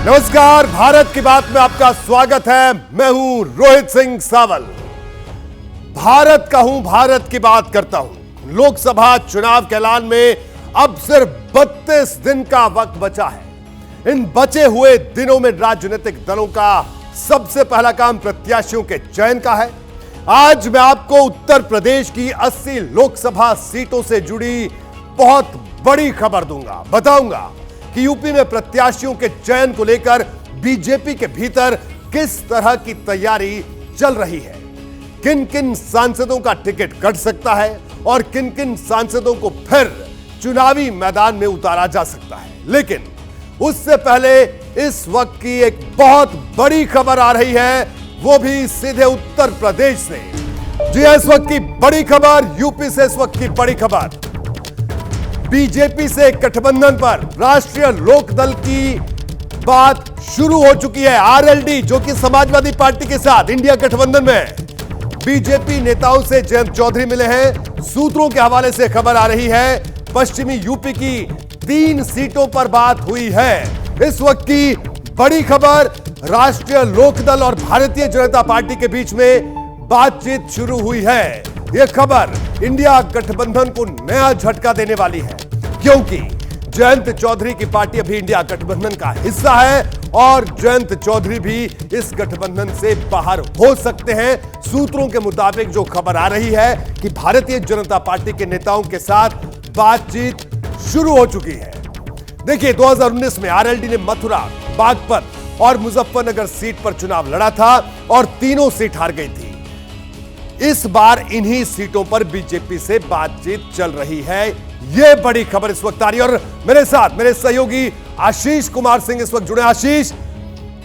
नमस्कार, भारत की बात में आपका स्वागत है। मैं हूं रोहित सिंह सावल। भारत का हूं, भारत की बात करता हूं। लोकसभा चुनाव के ऐलान में अब सिर्फ 32 दिन का वक्त बचा है। इन बचे हुए दिनों में राजनीतिक दलों का सबसे पहला काम प्रत्याशियों के चयन का है। आज मैं आपको उत्तर प्रदेश की 80 लोकसभा सीटों से जुड़ी बहुत बड़ी खबर दूंगा। बताऊंगा कि यूपी में प्रत्याशियों के चयन को लेकर बीजेपी के भीतर किस तरह की तैयारी चल रही है, किन किन सांसदों का टिकट कट सकता है और किन किन सांसदों को फिर चुनावी मैदान में उतारा जा सकता है। लेकिन उससे पहले इस वक्त की एक बहुत बड़ी खबर आ रही है, वो भी सीधे उत्तर प्रदेश से। जी इस वक्त की बड़ी खबर, यूपी से इस वक्त की बड़ी खबर। बीजेपी से गठबंधन पर राष्ट्रीय लोकदल की बात शुरू हो चुकी है। आरएलडी जो कि समाजवादी पार्टी के साथ इंडिया गठबंधन में है। बीजेपी नेताओं से जयंत चौधरी मिले हैं। सूत्रों के हवाले से खबर आ रही है, पश्चिमी यूपी की 3 सीटों पर बात हुई है। इस वक्त की बड़ी खबर, राष्ट्रीय लोकदल और भारतीय जनता पार्टी के बीच में बातचीत शुरू हुई है। यह खबर इंडिया गठबंधन को नया झटका देने वाली है, क्योंकि जयंत चौधरी की पार्टी अभी इंडिया गठबंधन का हिस्सा है और जयंत चौधरी भी इस गठबंधन से बाहर हो सकते हैं। सूत्रों के मुताबिक जो खबर आ रही है कि भारतीय जनता पार्टी के नेताओं के साथ बातचीत शुरू हो चुकी है। देखिए, 2019 में आरएलडी ने मथुरा, बागपत और मुजफ्फरनगर सीट पर चुनाव लड़ा था और तीनों सीट हार गई थी। इस बार इन्हीं सीटों पर बीजेपी से बातचीत चल रही है। यह बड़ी खबर इस वक्त आ रही है और मेरे साथ मेरे सहयोगी आशीष कुमार सिंह इस वक्त जुड़े। आशीष,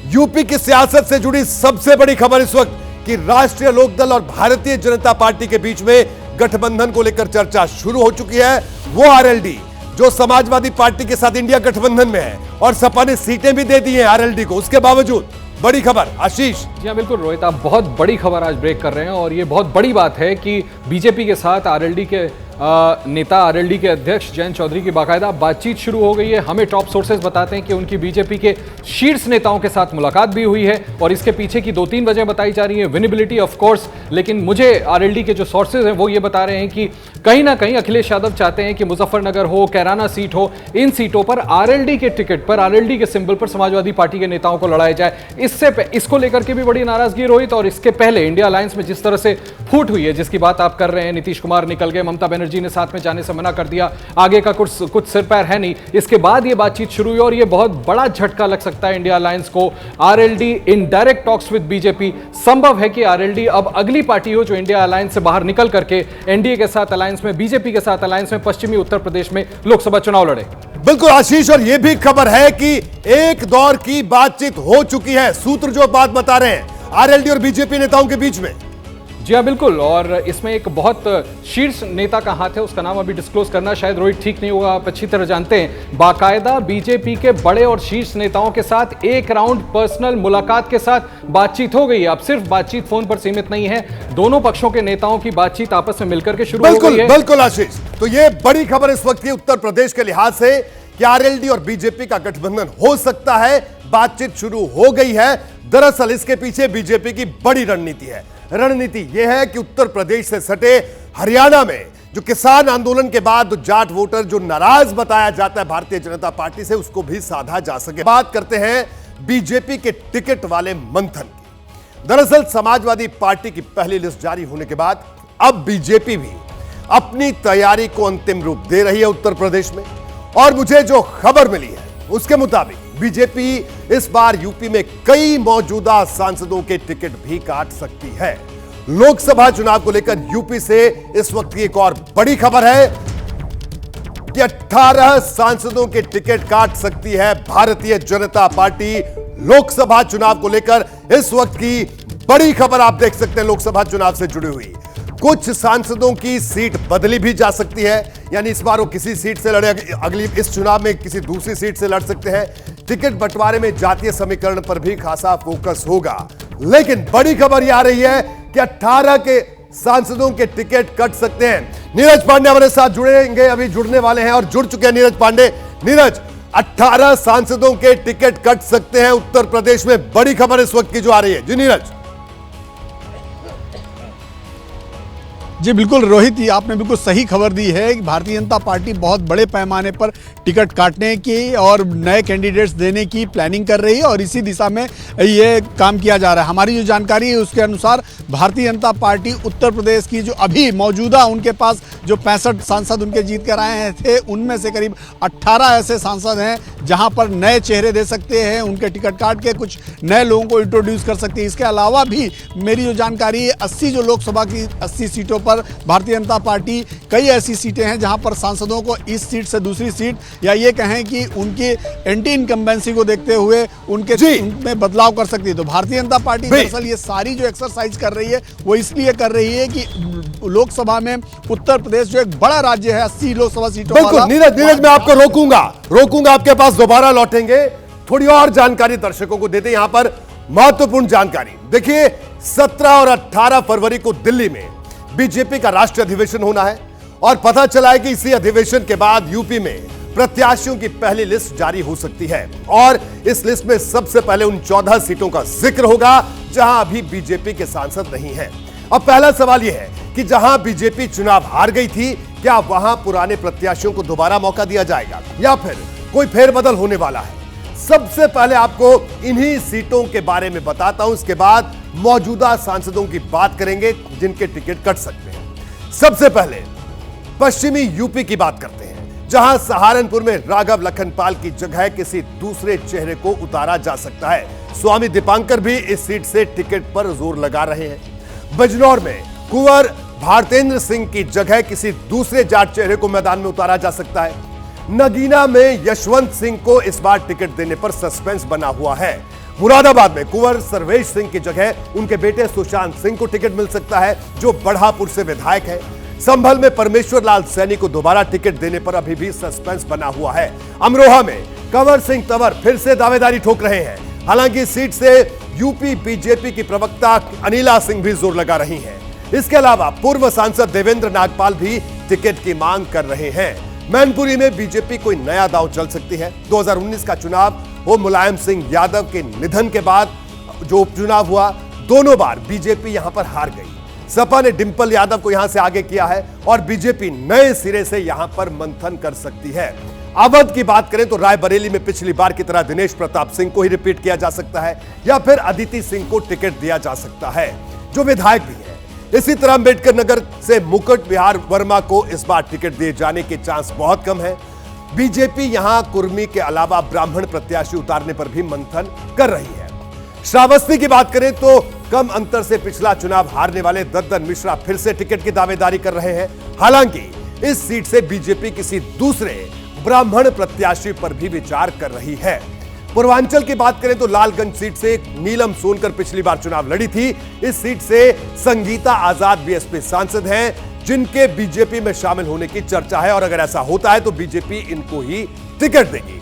यूपी की सियासत से जुड़ी सबसे बड़ी खबर इस वक्त कि राष्ट्रीय लोकदल और भारतीय जनता पार्टी के बीच में गठबंधन को लेकर चर्चा शुरू हो चुकी है। वो आरएलडी जो समाजवादी पार्टी के साथ इंडिया गठबंधन में है और सपा ने सीटें भी दे दी हैं आरएलडी को, उसके बावजूद बड़ी खबर। आशीष। जी हाँ, बिल्कुल रोहित, आप बहुत बड़ी खबर आज ब्रेक कर रहे हैं और ये बहुत बड़ी बात है कि बीजेपी के साथ आरएलडी के नेता, आरएलडी के अध्यक्ष जयंत चौधरी की बाकायदा बातचीत शुरू हो गई है। हमें टॉप सोर्सेज बताते हैं कि उनकी बीजेपी के शीर्ष नेताओं के साथ मुलाकात भी हुई है और इसके पीछे की 2-3 वजह बताई जा रही है। विनेबिलिटी ऑफ कोर्स, लेकिन मुझे आरएलडी के जो सोर्सेज हैं वो ये बता रहे हैं कि कहीं ना कहीं अखिलेश यादव चाहते हैं कि मुजफ्फरनगर हो, कैराना सीट हो, इन सीटों पर आरएलडी के टिकट पर, आरएलडी के सिंबल पर समाजवादी पार्टी के नेताओं को लड़ाया जाए। इसको लेकर के भी बड़ी नाराजगी रोहित, और इसके पहले इंडिया अलायंस में जिस तरह से फूट हुई है, जिसकी बात आप कर रहे हैं, नीतीश कुमार निकल गए, ममता बनर्जी ने साथ में जाने से मना कर दिया, आगे का कुछ सिर पैर है नहीं। इसके बाद ये बातचीत शुरू हुई और ये बहुत बड़ा झटका लग सकता है इंडिया अलायंस को। RLD in direct talks with BJP. संभव है कि आरएलडी अब अगली पार्टी हो जो इंडिया अलायंस से बाहर निकल करके एनडीए के साथ अलायंस में, बीजेपी के साथ अलायंस में पश्चिमी उत्तर प्रदेश में लोकसभा चुनाव लड़े। बिल्कुल आशीष, और यह भी खबर है कि एक दौर की बातचीत हो चुकी है। सूत्र जो बात बता रहे हैं आरएलडी और बीजेपी नेताओं के बीच में। जी हाँ, बिल्कुल, और इसमें एक बहुत शीर्ष नेता का हाथ है, उसका नाम अभी डिस्क्लोज करना शायद रोहित ठीक नहीं होगा, आप अच्छी तरह जानते हैं। बाकायदा बीजेपी के बड़े और शीर्ष नेताओं के साथ एक राउंड पर्सनल मुलाकात के साथ बातचीत हो गई है। अब सिर्फ बातचीत फोन पर सीमित नहीं है, दोनों पक्षों के नेताओं की बातचीत आपस में मिलकर के शुरू हो गई है। बिल्कुल आशीष, तो ये बड़ी खबर इस वक्त की उत्तर प्रदेश के लिहाज से कि आरएलडी और बीजेपी का गठबंधन हो सकता है, बातचीत शुरू हो गई है। दरअसल इसके पीछे बीजेपी की बड़ी रणनीति है। रणनीति यह है कि उत्तर प्रदेश से सटे हरियाणा में जो किसान आंदोलन के बाद जाट वोटर जो नाराज बताया जाता है भारतीय जनता पार्टी से, उसको भी साधा जा सके। बात करते हैं बीजेपी के टिकट वाले मंथन की। दरअसल समाजवादी पार्टी की पहली लिस्ट जारी होने के बाद अब बीजेपी भी अपनी तैयारी को अंतिम रूप दे रही है उत्तर प्रदेश में, और मुझे जो खबर मिली है उसके मुताबिक बीजेपी इस बार यूपी में कई मौजूदा सांसदों के टिकट भी काट सकती है। लोकसभा चुनाव को लेकर यूपी से इस वक्त की एक और बड़ी खबर है कि 18 सांसदों के टिकट काट सकती है भारतीय जनता पार्टी। लोकसभा चुनाव को लेकर इस वक्त की बड़ी खबर आप देख सकते हैं, लोकसभा चुनाव से जुड़ी हुई। कुछ सांसदों की सीट बदली भी जा सकती है, यानी इस बार वो किसी सीट से लड़े, अगली इस चुनाव में किसी दूसरी सीट से लड़ सकते हैं। टिकट बंटवारे में जातीय समीकरण पर भी खासा फोकस होगा। लेकिन बड़ी खबर यह आ रही है कि 18 के सांसदों के टिकट कट सकते हैं। नीरज पांडे हमारे साथ जुड़ेंगे, अभी जुड़ने वाले हैं और जुड़ चुके हैं नीरज पांडे। नीरज, 18 सांसदों के टिकट कट सकते हैं उत्तर प्रदेश में। बड़ी खबर इस वक्त की जो आ रही है। जी नीरज। जी बिल्कुल रोहित, ये आपने बिल्कुल सही खबर दी है कि भारतीय जनता पार्टी बहुत बड़े पैमाने पर टिकट काटने की और नए कैंडिडेट्स देने की प्लानिंग कर रही है और इसी दिशा में ये काम किया जा रहा है। हमारी जो जानकारी है उसके अनुसार भारतीय जनता पार्टी उत्तर प्रदेश की जो अभी मौजूदा उनके पास जो 65 सांसद उनके जीत कर आए थे, उनमें से करीब 18 ऐसे सांसद हैं जहां पर नए चेहरे दे सकते हैं, उनके टिकट काट के कुछ नए लोगों को इंट्रोड्यूस कर सकते हैं। इसके अलावा भी मेरी जो जानकारी है 80 जो लोकसभा की 80 सीटों पर भारतीय जनता पार्टी कई ऐसी सीटें हैं जहां पर सांसदों को इस सीट से दूसरी सीट या ये कहें कि उनकी एंटी इनकम्बेंसी को देखते हुए उनमें बदलाव कर सकती है। तो भारतीय जनता पार्टी दरअसल ये सारी जो एक्सरसाइज कर रही है वो इसलिए कर रही है कि लोकसभा में उत्तर प्रदेश जो एक बड़ा राज्य है 80 लोकसभा सीटों वाला। नीरज मैं आपको रोकूंगा आपके पास दोबारा लौटेंगे। थोड़ी और जानकारी दर्शकों को देते हैं। यहां पर महत्वपूर्ण जानकारी देखिए, 17 और 18 फरवरी को दिल्ली में बीजेपी का राष्ट्रीय अधिवेशन होना है और पता चला है कि इसी अधिवेशन के बाद यूपी में प्रत्याशियों की पहली लिस्ट जारी हो सकती है और इस लिस्ट में सबसे पहले उन 14 सीटों का जिक्र होगा जहां अभी बीजेपी के सांसद नहीं हैं। अब पहला सवाल यह है कि जहां बीजेपी चुनाव हार गई थी, क्या वहां पुराने प्रत्याशियों को दोबारा मौका दिया जाएगा या फिर कोई फेरबदल होने वाला है? सबसे पहले आपको इन्हीं सीटों के बारे में बताता हूं, इसके बाद मौजूदा सांसदों की बात करेंगे जिनके टिकट कट सकते हैं। सबसे पहले पश्चिमी यूपी की बात करते हैं, जहां सहारनपुर में राघव लखनपाल की जगह किसी दूसरे चेहरे को उतारा जा सकता है। स्वामी दीपांकर भी इस सीट से टिकट पर जोर लगा रहे हैं। बिजनौर में कुंवर भारतेंद्र सिंह की जगह किसी दूसरे जाट चेहरे को मैदान में उतारा जा सकता है। नगीना में यशवंत सिंह को इस बार टिकट देने पर सस्पेंस बना हुआ है। मुरादाबाद में कुंवर सर्वेश सिंह की जगह उनके बेटे सुशांत सिंह को टिकट मिल सकता है, जो बढ़ापुर से विधायक है। संभल में परमेश्वर लाल सैनी को दोबारा टिकट देने पर अभी भी सस्पेंस बना हुआ है। अमरोहा में कंवर सिंह तंवर फिर से दावेदारी ठोक रहे हैं। हालांकि इस सीट से यूपी बीजेपी की प्रवक्ता अनिला सिंह भी जोर लगा रही हैं। इसके अलावा पूर्व सांसद देवेंद्र नागपाल भी टिकट की मांग कर रहे हैं। मैनपुरी में बीजेपी कोई नया दांव चल सकती है। 2019 का चुनाव वो मुलायम सिंह यादव के निधन के बाद जो उपचुनाव हुआ, दोनों बार बीजेपी यहां पर हार गई। सपा ने डिंपल यादव को यहां से आगे किया है और बीजेपी नए सिरे से यहां पर मंथन कर सकती है। अवध की बात करें तो रायबरेली में पिछली बार की तरह दिनेश प्रताप सिंह को ही रिपीट किया जा सकता है या फिर अदिति सिंह को टिकट दिया जा सकता है, जो विधायक भी है। इसी तरह अंबेडकर नगर से मुकुट बिहार वर्मा को इस बार टिकट दिए जाने के चांस बहुत कम है। बीजेपी यहां कुर्मी के अलावा ब्राह्मण प्रत्याशी उतारने पर भी मंथन कर रही है। श्रावस्ती की बात करें तो कम अंतर से पिछला चुनाव हारने वाले दद्दन मिश्रा फिर से टिकट की दावेदारी कर रहे हैं। हालांकि इस सीट से बीजेपी किसी दूसरे ब्राह्मण प्रत्याशी पर भी विचार कर रही है। पूर्वांचल की बात करें तो लालगंज सीट से नीलम सोनकर पिछली बार चुनाव लड़ी थी। इस सीट से संगीता आजाद बीएसपी सांसद हैं, जिनके बीजेपी में शामिल होने की चर्चा है और अगर ऐसा होता है तो बीजेपी इनको ही टिकट देगी।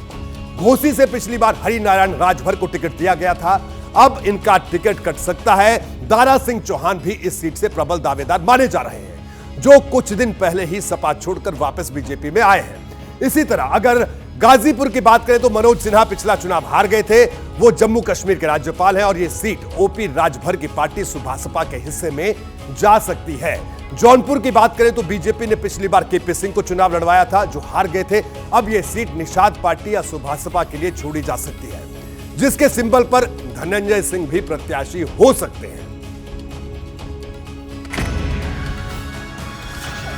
घोसी से पिछली बार हरिनारायण राजभर को टिकट दिया गया था, अब इनका टिकट कट सकता है। दारा सिंह चौहान भी इस सीट से प्रबल दावेदार माने जा रहे हैं, जो कुछ दिन पहले ही सपा छोड़कर वापस बीजेपी में आए हैं। इसी तरह अगर गाजीपुर की बात करें तो मनोज सिन्हा पिछला चुनाव हार गए थे, वो जम्मू कश्मीर के राज्यपाल हैं और ये सीट ओपी राजभर की पार्टी सुभासपा के हिस्से में जा सकती है। जौनपुर की बात करें तो बीजेपी ने पिछली बार केपी सिंह को चुनाव लड़वाया था, जो हार गए थे। अब ये सीट निषाद पार्टी या सुभासपा के लिए छोड़ी जा सकती है, जिसके सिंबल पर धनंजय सिंह भी प्रत्याशी हो सकते हैं।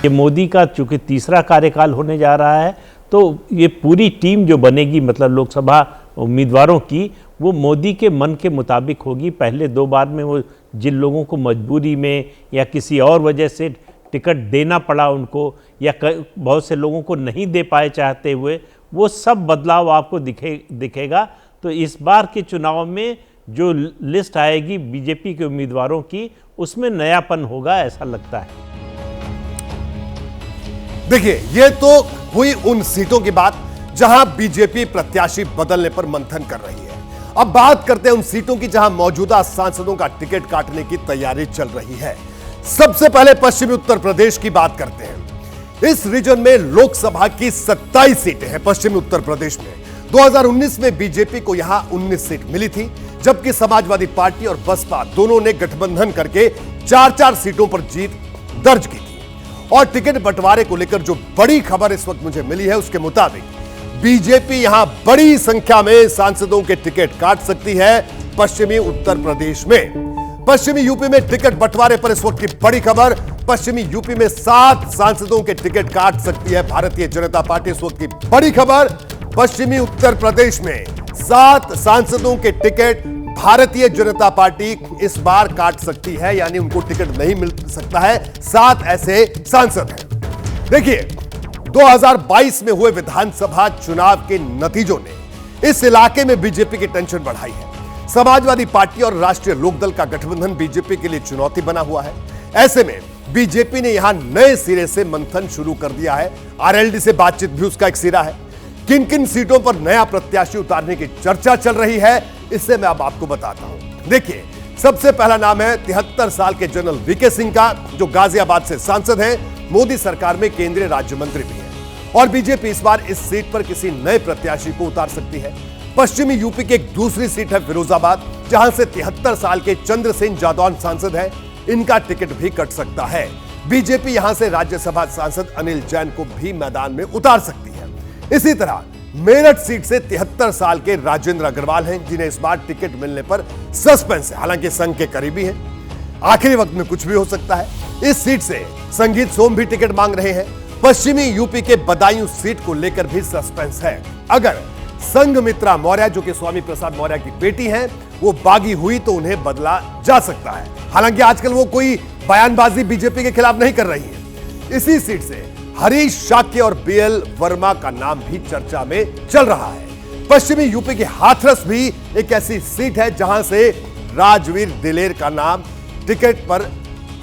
ये मोदी का चूंकि तीसरा कार्यकाल होने जा रहा है, तो ये पूरी टीम जो बनेगी, मतलब लोकसभा उम्मीदवारों की, वो मोदी के मन के मुताबिक होगी। पहले 2 बार में वो जिन लोगों को मजबूरी में या किसी और वजह से टिकट देना पड़ा उनको, या बहुत से लोगों को नहीं दे पाए चाहते हुए, वो सब बदलाव आपको दिखेगा। तो इस बार के चुनाव में जो लिस्ट आएगी बीजेपी के उम्मीदवारों की, उसमें नयापन होगा, ऐसा लगता है। देखिए, ये तो हुई उन सीटों की बात जहां बीजेपी प्रत्याशी बदलने पर मंथन कर रही है। अब बात करते हैं उन सीटों की जहां मौजूदा सांसदों का टिकट काटने की तैयारी चल रही है। सबसे पहले पश्चिमी उत्तर प्रदेश की बात करते हैं। इस रीजन में लोकसभा की 27 सीटें हैं पश्चिमी उत्तर प्रदेश में। 2019 में बीजेपी को यहां 19 सीट मिली थी, जबकि समाजवादी पार्टी और बसपा दोनों ने गठबंधन करके 4-4 सीटों पर जीत दर्ज की थी। और टिकट बंटवारे को लेकर जो बड़ी खबर इस वक्त मुझे मिली है, उसके मुताबिक बीजेपी यहां बड़ी संख्या में सांसदों के टिकट काट सकती है पश्चिमी उत्तर प्रदेश में। पश्चिमी यूपी में टिकट बंटवारे पर इस वक्त की बड़ी खबर, पश्चिमी यूपी में 7 सांसदों के टिकट काट सकती है भारतीय जनता पार्टी। इस वक्त की बड़ी खबर, पश्चिमी उत्तर प्रदेश में 7 सांसदों के टिकट भारतीय जनता पार्टी इस बार काट सकती है, यानी उनको टिकट नहीं मिल सकता है। 7 ऐसे सांसद हैं। देखिए, 2022 में हुए विधानसभा चुनाव के नतीजों ने इस इलाके में बीजेपी की टेंशन बढ़ाई है। समाजवादी पार्टी और राष्ट्रीय लोकदल का गठबंधन बीजेपी के लिए चुनौती बना हुआ है। ऐसे में बीजेपी ने यहां नए सिरे से मंथन शुरू कर दिया है। आरएलडी से बातचीत भी उसका एक सिरा है। किन किन सीटों पर नया प्रत्याशी उतारने की चर्चा चल रही है, इससे मैं अब आपको बताता हूं। देखिए, सबसे पहला नाम है 73 साल के जनरल वीके सिंह का, जो गाजियाबाद से सांसद हैं, मोदी सरकार में केंद्रीय राज्य मंत्री भी हैं। और बीजेपी इस बार इस सीट पर किसी नए प्रत्याशी को उतार सकती है। पश्चिमी यूपी की एक दूसरी सीट है फिरोजाबाद, जहां से 73 साल के चंद्रसेन जादौन सांसद हैं। इनका टिकट भी कट सकता है। बीजेपी यहां से राज्यसभा सांसद अनिल जैन को भी मैदान में उतार सकती है। इसी तरह मेरठ सीट से 73 साल के राजेंद्र अग्रवाल हैं, जिन्हें इस बार टिकट मिलने पर सस्पेंस है। हालांकि संघ के करीबी हैं, आखिरी वक्त में कुछ भी हो सकता है। इस सीट से संगीत सोम भी टिकट मांग रहे हैं। पश्चिमी यूपी के बदायूं सीट को लेकर भी सस्पेंस है। अगर संघमित्रा मौर्य, जो कि स्वामी प्रसाद मौर्य की बेटी हैं, वो बागी हुई तो उन्हें बदला जा सकता है। हालांकि आजकल वो कोई बयानबाजी बीजेपी के खिलाफ नहीं कर रही है। इसी सीट से हरीश शाक्य और बीएल वर्मा का नाम भी चर्चा में चल रहा है। पश्चिमी यूपी की हाथरस भी एक ऐसी सीट है जहां से राजवीर दिलेर का नाम टिकट पर,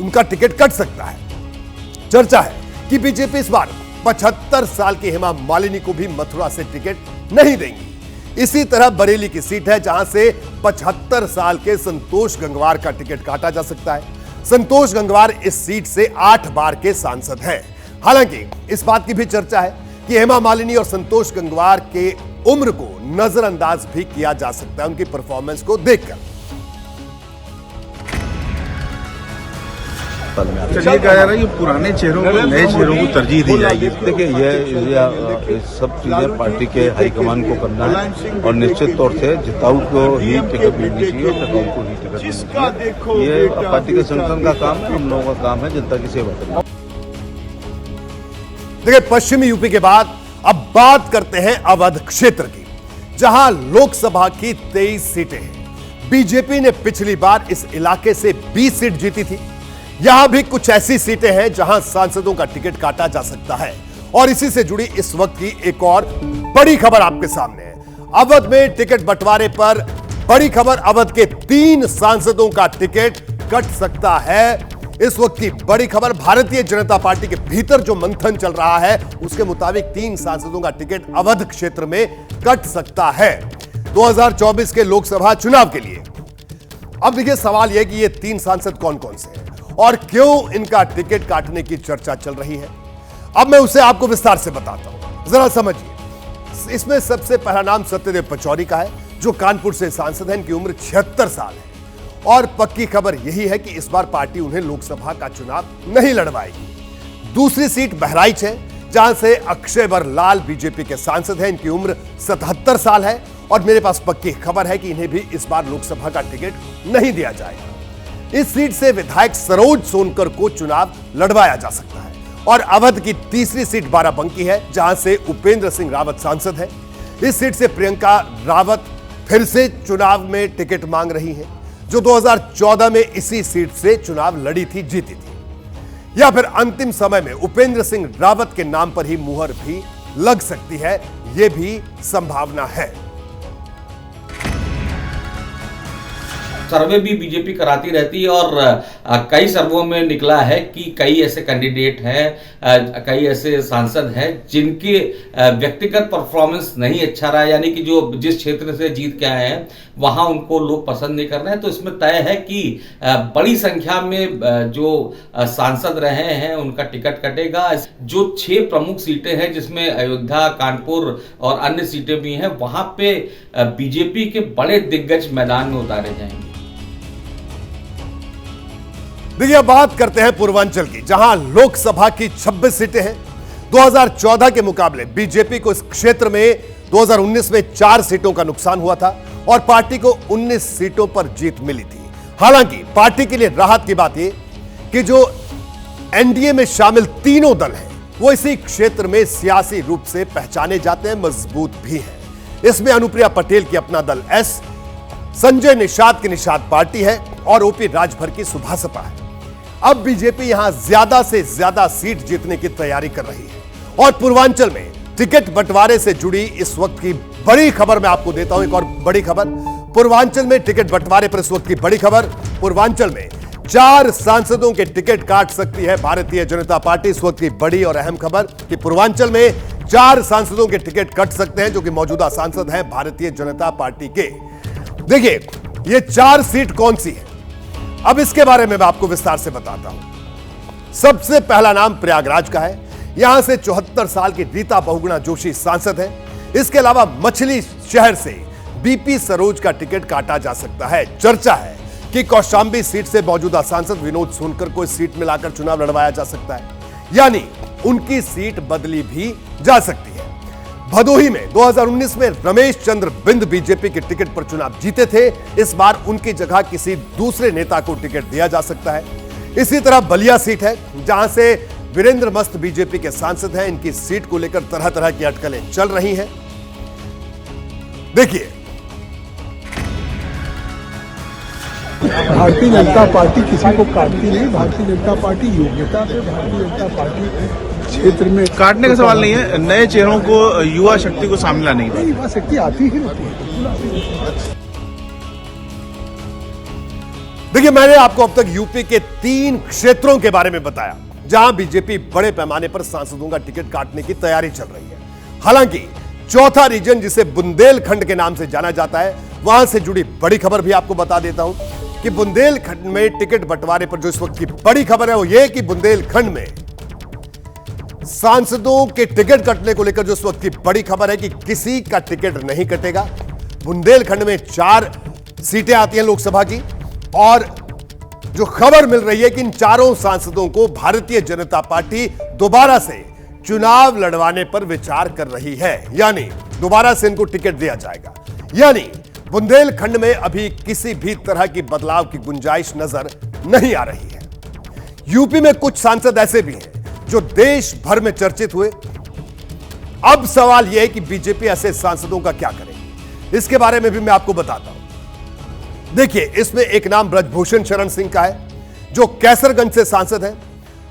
उनका टिकट कट सकता है। चर्चा है कि बीजेपी इस बार 75 साल की हेमा मालिनी को भी मथुरा से टिकट नहीं देंगी। इसी तरह बरेली की सीट है, जहां से 75 साल के संतोष गंगवार का टिकट काटा जा सकता है। संतोष गंगवार इस सीट से 8 बार के सांसद हैं। हालांकि इस बात की भी चर्चा है कि हेमा मालिनी और संतोष गंगवार के उम्र को नजरअंदाज भी किया जा सकता है उनकी परफॉर्मेंस को देखकर। चलिए कहा जा रहा है कि पुराने चेहरों को नए चेहरों को तरजीह दी जाएगी। देखिए, ये सब चीजें पार्टी के हाईकमान को करना है और निश्चित तौर से जिताऊ को ही टिकट मिलनी चाहिए और टिकाऊ को ही टिकट मिलनी चाहिए। ये पार्टी के संगठन का काम है, हम लोगों का काम है जनता की सेवा करना। देखिए, पश्चिमी यूपी के बाद अब बात करते हैं अवध क्षेत्र की, जहां लोकसभा की 23 सीटें हैं। बीजेपी ने पिछली बार इस इलाके से 20 सीट जीती थी। यहां भी कुछ ऐसी सीटें हैं जहां सांसदों का टिकट काटा जा सकता है। और इसी से जुड़ी इस वक्त की एक और बड़ी खबर आपके सामने है। अवध में टिकट बंटवारे पर बड़ी खबर, अवध के 3 सांसदों का टिकट कट सकता है। इस वक्त की बड़ी खबर, भारतीय जनता पार्टी के भीतर जो मंथन चल रहा है उसके मुताबिक 3 सांसदों का टिकट अवध क्षेत्र में कट सकता है 2024 के लोकसभा चुनाव के लिए। अब देखिए, सवाल यह कि ये 3 सांसद कौन कौन से हैं और क्यों इनका टिकट काटने की चर्चा चल रही है। अब मैं उसे आपको विस्तार से बताता हूं, जरा समझिए। इसमें सबसे पहला नाम सत्यदेव पचौरी का है, जो कानपुर से सांसद हैं। इनकी उम्र 76 साल है और पक्की खबर यही है कि इस बार पार्टी उन्हें लोकसभा का चुनाव नहीं लड़वाएगी। दूसरी सीट बहराइच है, जहां से अक्षयवर लाल बीजेपी के सांसद हैं। इनकी उम्र 77 साल है और मेरे पास पक्की खबर है कि इन्हें भी इस बार लोकसभा का टिकट नहीं दिया जाएगा। इस सीट से विधायक सरोज सोनकर को चुनाव लड़वाया जा सकता है। और अवध की तीसरी सीट बाराबंकी है, जहां से उपेंद्र सिंह रावत सांसद हैं। इस सीट से प्रियंका रावत फिर से चुनाव में टिकट मांग रही हैं, जो 2014 में इसी सीट से चुनाव लड़ी थी, जीती थी। या फिर अंतिम समय में उपेंद्र सिंह रावत के नाम पर ही मुहर भी लग सकती है, यह भी संभावना है। सर्वे भी बीजेपी कराती रहती है और कई सर्वों में निकला है कि कई ऐसे कैंडिडेट हैं, कई ऐसे सांसद हैं जिनके व्यक्तिगत परफॉर्मेंस नहीं अच्छा रहा, यानी कि जो जिस क्षेत्र से जीत के आए हैं वहां उनको लोग पसंद नहीं कर रहे हैं। तो इसमें तय है कि बड़ी संख्या में जो सांसद रहे हैं उनका टिकट कटेगा। जो 6 प्रमुख सीटें हैं जिसमें अयोध्या, कानपुर और अन्य सीटें भी हैं, वहां पे बीजेपी के बड़े दिग्गज मैदान में उतारे जाएंगे। देखिए, अब बात करते हैं पूर्वांचल की, जहां लोकसभा की 26 सीटें हैं। 2014 के मुकाबले बीजेपी को इस क्षेत्र में 2019 में 4 सीटों का नुकसान हुआ था और पार्टी को 19 सीटों पर जीत मिली थी। हालांकि पार्टी के लिए राहत की बात यह कि जो एनडीए में शामिल तीनों दल हैं वो इसी क्षेत्र में सियासी रूप से पहचाने जाते हैं, मजबूत भी हैं। इसमें अनुप्रिया पटेल की अपना दल एस, संजय निषाद की निषाद पार्टी है और ओपी राजभर की सुभासपा है। अब बीजेपी यहां ज्यादा से ज्यादा सीट जीतने की तैयारी कर रही है और पूर्वांचल में टिकट बंटवारे से जुड़ी इस वक्त की बड़ी खबर मैं आपको देता हूं। एक और बड़ी खबर, पूर्वांचल में टिकट बंटवारे पर इस वक्त की बड़ी खबर। पूर्वांचल में 4 सांसदों के टिकट काट सकती है भारतीय जनता पार्टी। इस वक्त की बड़ी और अहम खबर कि पूर्वांचल में 4 सांसदों के टिकट कट सकते हैं जो कि मौजूदा सांसद हैं भारतीय जनता पार्टी के। देखिए, ये 4 सीट कौन सी है, अब इसके बारे में मैं आपको विस्तार से बताता हूं। सबसे पहला नाम प्रयागराज का है। यहां से 74 साल की रीता बहुगुणा जोशी सांसद है। इसके अलावा मछली शहर से बीपी सरोज का टिकट काटा जा सकता है। चर्चा है कि कौशांबी सीट से मौजूदा सांसद विनोद सोनकर को इस सीट में लाकर चुनाव लड़वाया जा सकता है, यानी उनकी सीट बदली भी जा सकती है। भदोही में 2019 में रमेश चंद्र बिंद बीजेपी के टिकट पर चुनाव जीते थे। इस बार उनकी जगह किसी दूसरे नेता को टिकट दिया जा सकता है। इसी तरह बलिया सीट है जहां से वीरेंद्र मस्त बीजेपी के सांसद हैं। इनकी सीट को लेकर तरह तरह की अटकलें चल रही हैं। देखिए, भारतीय जनता पार्टी किसी को काटती नहीं। भारतीय जनता पार्टी योग्यता से भारतीय जनता पार्टी क्षेत्र में काटने का सवाल नहीं है, नए चेहरों को, युवा शक्ति को सामने लाने की बात। युवा शक्ति आती ही रहती है। देखिए, मैंने आपको अब तक यूपी के 3 क्षेत्रों के बारे में बताया जहां बीजेपी बड़े पैमाने पर सांसदों का टिकट काटने की तैयारी चल रही है। हालांकि चौथा रीजन जिसे बुंदेलखंड के नाम से जाना जाता है, वहां से जुड़ी बड़ी खबर भी आपको बता देता हूं कि बुंदेलखंड में टिकट बंटवारे पर जो इस वक्त की बड़ी खबर है वो ये कि बुंदेलखंड में सांसदों के टिकट कटने को लेकर जो इस वक्त की बड़ी खबर है कि किसी का टिकट नहीं कटेगा। बुंदेलखंड में 4 सीटें आती हैं लोकसभा की और जो खबर मिल रही है कि इन 4 सांसदों को भारतीय जनता पार्टी दोबारा से चुनाव लड़वाने पर विचार कर रही है, यानी दोबारा से इनको टिकट दिया जाएगा। यानी बुंदेलखंड में अभी किसी भी तरह की बदलाव की गुंजाइश नजर नहीं आ रही है। यूपी में कुछ सांसद ऐसे भी हैं जो देश भर में चर्चित हुए। अब सवाल यह है कि बीजेपी ऐसे सांसदों का क्या करेगी, इसके बारे में भी मैं आपको बताता हूं। देखिए, इसमें एक नाम ब्रजभूषण शरण सिंह का है जो कैसरगंज से सांसद है।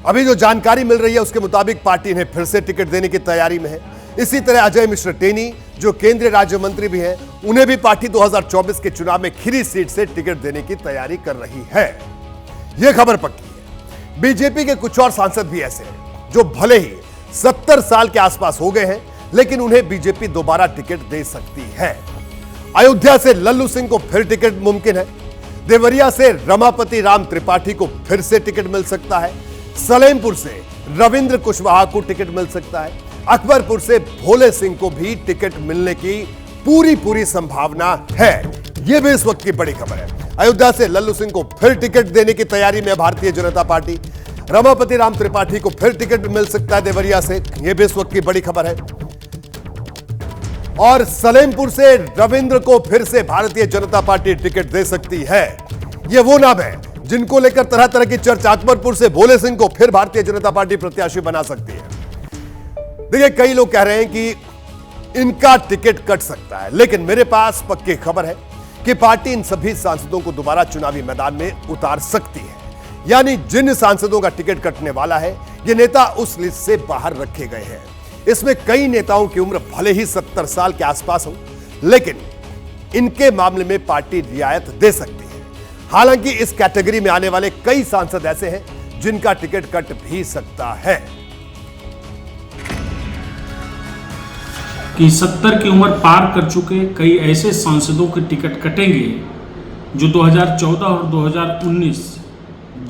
अभी जो जानकारी मिल रही है उसके मुताबिक पार्टी इन्हें फिर से टिकट देने की तैयारी में है। इसी तरह अजय मिश्र टेनी जो केंद्रीय राज्य मंत्री भी हैं, उन्हें भी पार्टी 2024 के चुनाव में खीरी सीट से टिकट देने की तैयारी कर रही है। यह खबर पक्की है। बीजेपी के कुछ और सांसद भी ऐसे हैं जो भले ही 70 साल के आसपास हो गए हैं, लेकिन उन्हें बीजेपी दोबारा टिकट दे सकती है। अयोध्या से लल्लू सिंह को फिर टिकट मुमकिन है। देवरिया से रमापति राम त्रिपाठी को फिर से टिकट मिल सकता है। सलेमपुर से रविंद्र कुशवाहा को टिकट मिल सकता है। अकबरपुर से भोले सिंह को भी टिकट मिलने की पूरी संभावना है। यह भी इस वक्त की बड़ी खबर है। अयोध्या से लल्लू सिंह को फिर टिकट देने की तैयारी में भारतीय जनता पार्टी। रमापति राम त्रिपाठी को फिर टिकट मिल सकता है देवरिया से, यह भी इस वक्त की बड़ी खबर है। और सलेमपुर से रविंद्र को फिर से भारतीय जनता पार्टी टिकट दे सकती है। यह वो नाम है जिनको लेकर तरह तरह की चर्चा। अकबरपुर से भोले सिंह को फिर भारतीय जनता पार्टी प्रत्याशी बना सकती है। देखिए, कई लोग कह रहे हैं कि इनका टिकट कट सकता है, लेकिन मेरे पास पक्की खबर है कि पार्टी इन सभी सांसदों को दोबारा चुनावी मैदान में उतार सकती है। यानी जिन सांसदों का टिकट कटने वाला है, ये नेता उस लिस्ट से बाहर रखे गए हैं। इसमें कई नेताओं की उम्र भले ही 70 साल के आसपास हो, लेकिन इनके मामले में पार्टी रियायत दे सकती है। हालांकि इस कैटेगरी में आने वाले कई सांसद ऐसे हैं जिनका टिकट कट भी सकता है। कि 70 की उम्र पार कर चुके कई ऐसे सांसदों के टिकट कटेंगे जो 2014 और 2019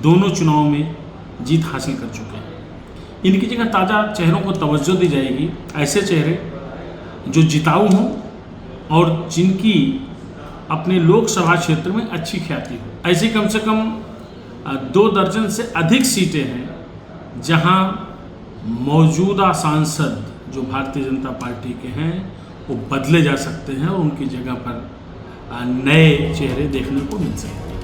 दोनों चुनाव में जीत हासिल कर चुके हैं। इनकी जगह ताज़ा चेहरों को तवज्जो दी जाएगी, ऐसे चेहरे जो जिताऊ हों और जिनकी अपने लोकसभा क्षेत्र में अच्छी ख्याति हो। ऐसी कम से कम 2 दर्जन से अधिक सीटें हैं जहां मौजूदा सांसद जो भारतीय जनता पार्टी के हैं वो बदले जा सकते हैं और उनकी जगह पर नए चेहरे देखने को मिल सकते हैं।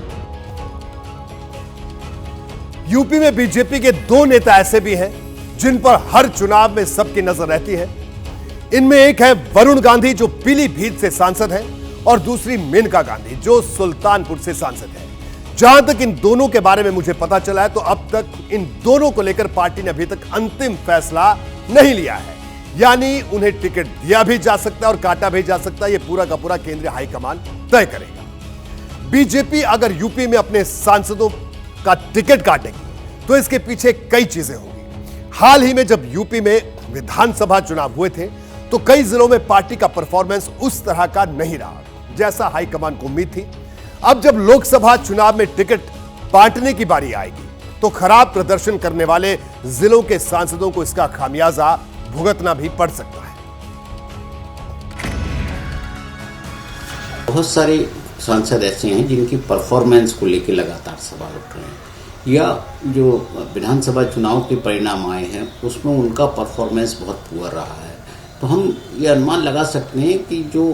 यूपी में बीजेपी के 2 नेता ऐसे भी हैं जिन पर हर चुनाव में सबकी नजर रहती है। इनमें एक है वरुण गांधी जो पीलीभीत से सांसद हैं और दूसरी मेनका गांधी जो सुल्तानपुर से सांसद है। जहां तक इन दोनों के बारे में मुझे पता चला है तो अब तक इन दोनों को लेकर पार्टी ने अभी तक अंतिम फैसला नहीं लिया है, यानी उन्हें टिकट दिया भी जा सकता है और काटा भी जा सकता है। यह पूरा का पूरा केंद्रीय हाईकमान तय करेगा। बीजेपी अगर यूपी में अपने सांसदों का टिकट काटेगी तो इसके पीछे कई चीजें होंगी। हाल ही में जब यूपी में विधानसभा चुनाव हुए थे तो कई जिलों में पार्टी का परफॉर्मेंस उस तरह का नहीं रहा जैसा हाईकमान को उम्मीद थी। अब जब लोकसभा चुनाव में टिकट बांटने की बारी आएगी तो खराब प्रदर्शन करने वाले जिलों के सांसदों को इसका खामियाजा भुगतना भी पड़ सकता है। बहुत सारे सांसद ऐसे हैं जिनकी परफॉर्मेंस को लेकर लगातार सवाल उठ रहे हैं, या जो विधानसभा चुनाव के परिणाम आए हैं उसमें उनका परफॉर्मेंस बहुत पुअर रहा है। तो हम ये अनुमान लगा सकते हैं कि जो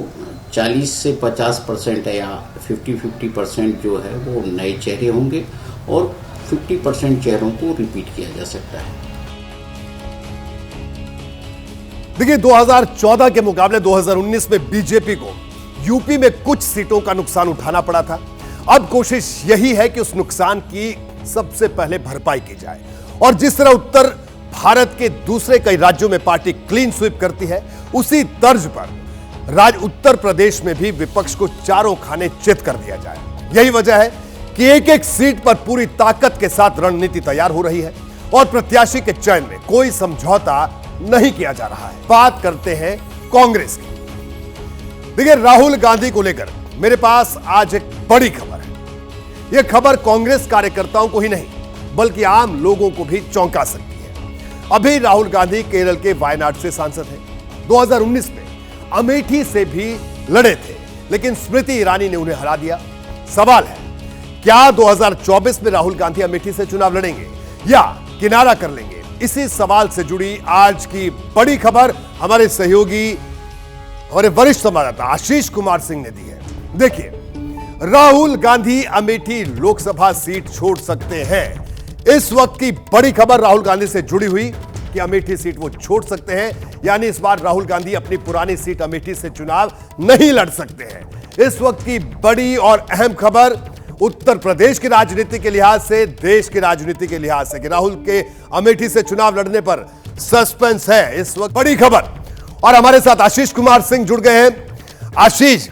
40 से 50% है या 50-50% जो है वो नए चेहरे होंगे और 50% चेहरों को रिपीट किया जा सकता है। देखिए 2014 के मुकाबले 2019 में बीजेपी को यूपी में कुछ सीटों का नुकसान उठाना पड़ा था। अब कोशिश यही है कि उस नुकसान की सबसे पहले भरपाई की जाए और जिस तरह उत्तर भारत के दूसरे कई राज्यों में पार्टी क्लीन स्वीप करती है उसी तर्ज पर उत्तर प्रदेश में भी विपक्ष को चारों खाने चित कर दिया जाए। यही वजह है कि एक एक सीट पर पूरी ताकत के साथ रणनीति तैयार हो रही है और प्रत्याशी के चयन में कोई समझौता नहीं किया जा रहा है। बात करते हैं कांग्रेस की। देखिए राहुल गांधी को लेकर मेरे पास आज एक बड़ी खबर है। यह खबर कांग्रेस कार्यकर्ताओं को ही नहीं बल्कि आम लोगों को भी चौंका सकती है। अभी राहुल गांधी केरल के वायनाड से सांसद हैं। 2019 में अमेठी से भी लड़े थे लेकिन स्मृति ईरानी ने उन्हें हरा दिया। सवाल है क्या 2024 में राहुल गांधी अमेठी से चुनाव लड़ेंगे या किनारा कर लेंगे? इसी सवाल से जुड़ी आज की बड़ी खबर हमारे सहयोगी हमारे वरिष्ठ संवाददाता आशीष कुमार सिंह ने दी है। देखिए राहुल गांधी अमेठी लोकसभा सीट छोड़ सकते हैं। इस वक्त की बड़ी खबर राहुल गांधी से जुड़ी हुई कि अमेठी सीट वो छोड़ सकते हैं, यानी इस बार राहुल गांधी अपनी पुरानी सीट अमेठी से चुनाव नहीं लड़ सकते हैं। इस वक्त की बड़ी और अहम खबर उत्तर प्रदेश की राजनीति के लिहाज से, देश की राजनीति के लिहाज से कि राहुल के अमेठी से चुनाव लड़ने पर सस्पेंस है। इस वक्त बड़ी खबर और हमारे साथ आशीष कुमार सिंह जुड़ गए हैं। आशीष,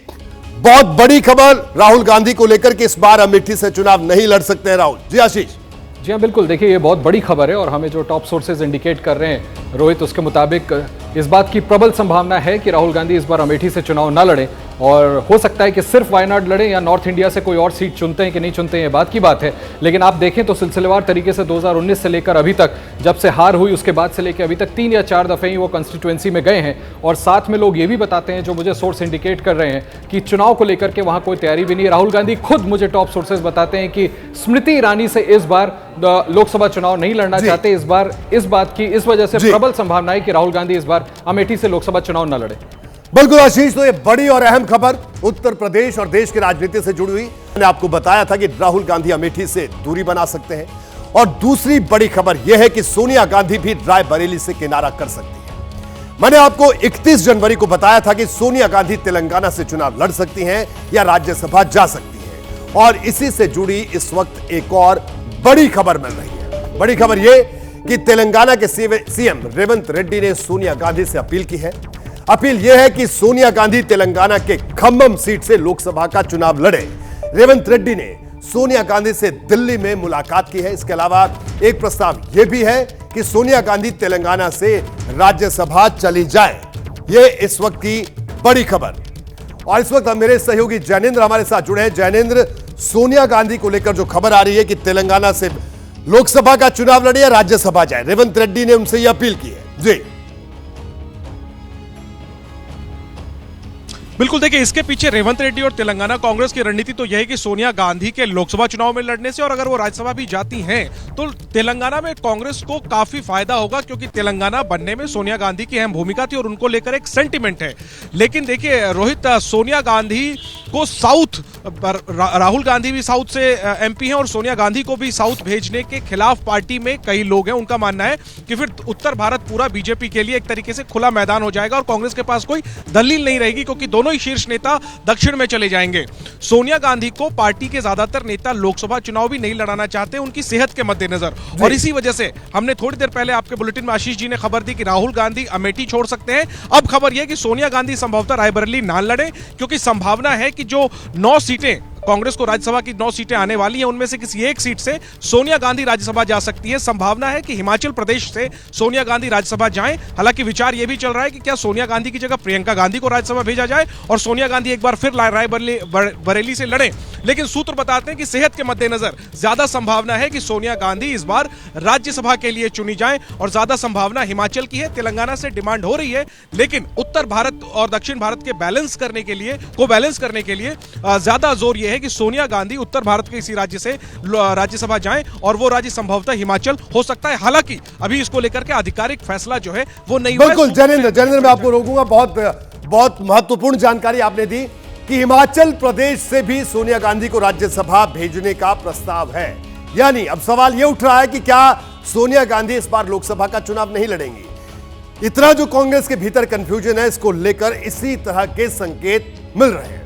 बहुत बड़ी खबर राहुल गांधी को लेकर कि इस बार अमेठी से चुनाव नहीं लड़ सकते हैं राहुल। जी आशीष। जी हाँ बिल्कुल, देखिए ये बहुत बड़ी खबर है और हमें जो टॉप सोर्सेज इंडिकेट कर रहे हैं रोहित, उसके मुताबिक इस बात की प्रबल संभावना है कि राहुल गांधी इस बार अमेठी से चुनाव ना लड़े और हो सकता है कि सिर्फ वायनाड लड़े या नॉर्थ इंडिया से कोई और सीट चुनते हैं कि नहीं चुनते हैं, ये बात की बात है। लेकिन आप देखें तो सिलसिलेवार तरीके से 2019 से लेकर अभी तक, जब से हार हुई उसके बाद से लेकर अभी तक 3 या 4 दफे ही वो कंस्टिट्यूएंसी में गए हैं। और साथ में लोग ये भी बताते हैं, जो मुझे सोर्स इंडिकेट कर रहे हैं, कि चुनाव को लेकर के वहां कोई तैयारी भी नहीं है। राहुल गांधी खुद मुझे टॉप सोर्सेज बताते हैं कि स्मृति ईरानी से इस बार लोकसभा चुनाव नहीं लड़ना चाहते। इस बार इस बात की इस वजह से प्रबल संभावना है कि राहुल गांधी इस बार अमेठी से लोकसभा चुनाव न लड़े। बिल्कुल आशीष, तो ये बड़ी और अहम खबर उत्तर प्रदेश और देश की राजनीति से जुड़ी हुई। मैंने आपको बताया था कि राहुल गांधी अमेठी से दूरी बना सकते हैं और दूसरी बड़ी खबर यह है कि सोनिया गांधी भी रायबरेली से किनारा कर सकती है। मैंने आपको 31 जनवरी को बताया था कि सोनिया गांधी तेलंगाना से चुनाव लड़ सकती हैं या राज्यसभा जा सकती हैं और इसी से जुड़ी इस वक्त एक और बड़ी खबर मिल रही है। बड़ी खबर यह कि तेलंगाना के सीएम रेवंत रेड्डी ने सोनिया गांधी से अपील की है। अपील यह है कि सोनिया गांधी तेलंगाना के खम्मम सीट से लोकसभा का चुनाव लड़े। रेवंत रेड्डी ने सोनिया गांधी से दिल्ली में मुलाकात की है। इसके अलावा एक प्रस्ताव यह भी है कि सोनिया गांधी तेलंगाना से राज्यसभा चली जाए। यह इस वक्त की बड़ी खबर। और इस वक्त मेरे सहयोगी जैनेंद्र हमारे साथ जुड़े हैं। जैनेंद्र, सोनिया गांधी को लेकर जो खबर आ रही है कि तेलंगाना से लोकसभा का चुनाव लड़े या राज्यसभा जाए, रेवंत रेड्डी ने उनसे यह अपील की है। जी बिल्कुल, देखिए इसके पीछे रेवंत रेड्डी और तेलंगाना कांग्रेस की रणनीति तो यह है कि सोनिया गांधी के लोकसभा चुनाव में लड़ने से और अगर वो राज्यसभा भी जाती हैं तो तेलंगाना में कांग्रेस को काफी फायदा होगा, क्योंकि तेलंगाना बनने में सोनिया गांधी की अहम भूमिका थी और उनको लेकर एक सेंटिमेंट है। लेकिन देखिए रोहित, सोनिया गांधी को साउथ, राहुल गांधी भी साउथ से एमपी हैं और सोनिया गांधी को भी साउथ भेजने के खिलाफ पार्टी में कई लोग हैं। उनका मानना है कि फिर उत्तर भारत पूरा बीजेपी के लिए एक तरीके से खुला मैदान हो जाएगा और कांग्रेस के पास कोई दलील नहीं रहेगी, क्योंकि दोनों ही शीर्ष नेता दक्षिण में चले जाएंगे। सोनिया गांधी को पार्टी के ज्यादातर नेता लोकसभा चुनाव भी नहीं लड़ाना चाहते उनकी सेहत के मद्देनजर, और इसी वजह से हमने थोड़ी देर पहले आपके बुलेटिन में आशीष जी ने खबर दी कि राहुल गांधी अमेठी छोड़ सकते हैं। अब खबर यह कि सोनिया गांधी संभवतः रायबरेली ना लड़े, क्योंकि संभावना है कि जो 9 सीटें कांग्रेस को राज्यसभा की 9 सीटें आने वाली हैं, उनमें से किसी एक सीट से सोनिया गांधी राज्यसभा जा सकती है। संभावना है कि हिमाचल प्रदेश से सोनिया गांधी राज्यसभा जाएं। हालांकि विचार यह भी चल रहा है कि क्या सोनिया गांधी की जगह प्रियंका गांधी को राज्यसभा भेजा जाए और सोनिया गांधी एक बार फिर रायबरेली से लड़ें। लेकिन सूत्र बताते हैं कि सेहत के मद्देनजर ज्यादा संभावना है कि सोनिया गांधी इस बार राज्यसभा के लिए चुनी जाएं और ज्यादा संभावना हिमाचल की है। तेलंगाना से डिमांड हो रही है, लेकिन उत्तर भारत और दक्षिण भारत के बैलेंस करने के लिए ज्यादा जोर यह है कि सोनिया गांधी उत्तर भारत के इसी राज्य से राज्यसभा जाएं और वो राज्य संभवतः हिमाचल हो सकता है। हालांकि अभी इसको लेकर के आधिकारिक फैसला जो है वो नहीं हुआ है। बिल्कुल जैनेंद्र, मैं आपको रोकूंगा। बहुत महत्वपूर्ण जानकारी आपने दी कि हिमाचल प्रदेश से भी सोनिया गांधी को राज्यसभा भेजने का प्रस्ताव है। यानी अब सवाल यह उठ रहा है कि क्या सोनिया गांधी इस बार लोकसभा का चुनाव नहीं लड़ेंगी। इतना जो कांग्रेस के भीतर कंफ्यूजन है, इसको लेकर इसी तरह के संकेत मिल रहे हैं।